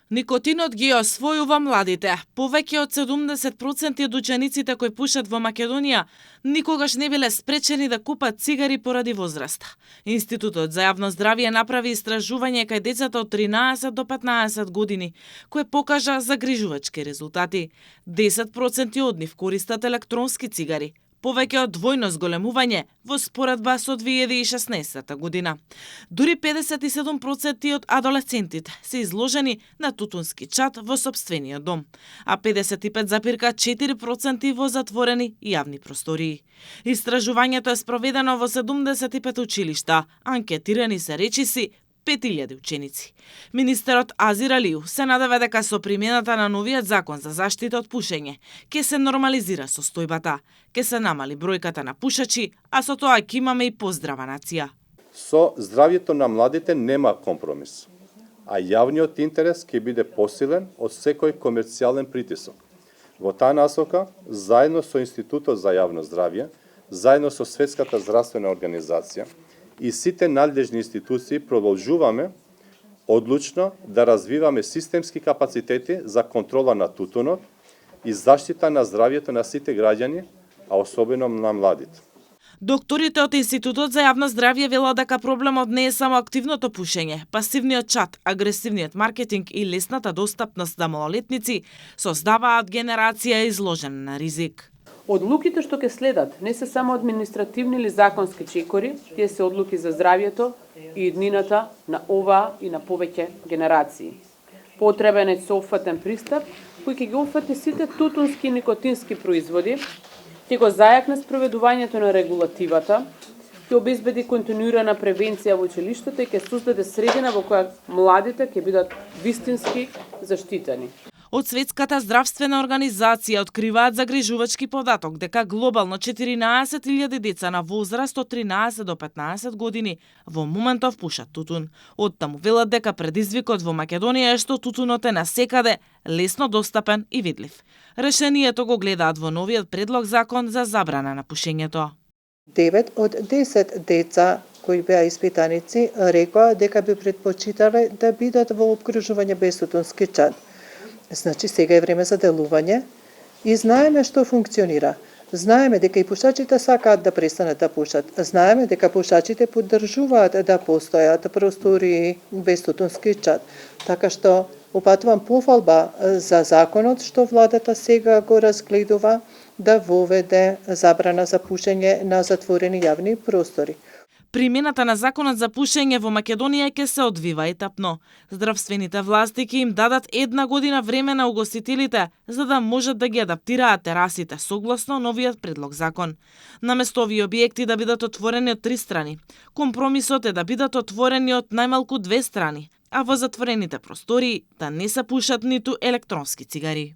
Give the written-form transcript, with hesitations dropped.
Никотинот ги освојува младите. Повеќе од 70% од учениците кои пушат во Македонија никогаш не биле спречени да купат цигари поради возраст. Институтот за јавно здравје направи истражување кај децата од 13 до 15 години, кое покажа загрижувачки резултати. 10% од нив користат електронски цигари, повеќе од двојно зголемување во споредба со 2016 година. Дури 57% од адолесцентите се изложени на тутунски чад во сопствениот дом, а 55,4% во затворени јавни простории. Истражувањето е спроведено во 75 училишта, анкетирани се речиси 5000 ученици. Министерот Азир Алиу се надева дека со примената на новиот закон за заштита од пушење ќе се нормализира состојбата, ќе се намали бројката на пушачи, а со тоа ќе имаме и поздрава нација. Со здравјето на младите нема компромис, а јавниот интерес ќе биде посилен од секој комерцијален притисок. Во таа насока, заедно со Институтот за јавно здравје, заедно со Светската здравствена организација и сите надлежни институции продолжуваме одлучно да развиваме системски капацитети за контрола на тутунот и заштита на здравјето на сите граѓани, а особено на младите. Докторите од Институтот за јавно здравје велат дека проблемот не е само активното пушење, пасивниот чат, агресивниот маркетинг и лесната достапност за малолетници создаваат генерација изложена на ризик. Одлуките што ќе следат не се само административни или законски чекори, тие се одлуки за здравјето и иднината на оваа и на повеќе генерации. Потребен е соопфатен пристап кој ќе ги опфати сите тутунски и никотински производи, ќе го зајакне спроведувањето на регулативата, ќе обезбеди континуирана превенција во училиштата и ќе создаде средина во која младите ќе бидат вистински заштитени. Од Светската здравствена организација откриваат загрижувачки податок дека глобално 14.000 деца на возраст од 13 до 15 години во моментов пушат тутун. Оттаму велат дека предизвикот во Македонија е што тутунот е насекаде, лесно достапен и видлив. Решението го гледаат во новиот предлог закон за забрана на пушењето. 9 од 10 деца кои беа испитаници рекоа дека би предпочитале да бидат во опкружување без тутунски чад. Значи сега е време за делување и знаеме што функционира. Знаеме дека и пушачите сакаат да престанат да пушат. Знаеме дека пушачите поддржуваат да постојат простории без тутунски чад. Така што упатувам пофалба за законот што владата сега го разгледува да воведе забрана за пушење на затворени јавни простори. Примената на законот за пушење во Македонија ќе се одвива етапно. Здравствените власти ќе им дадат 1 година време на угостителите за да можат да ги адаптираат терасите согласно новиот предлог закон. Наместо овие објекти да бидат отворени од 3 страни, компромисот е да бидат отворени од најмалку 2 страни, а во затворените простории да не се пушат ниту електронски цигари.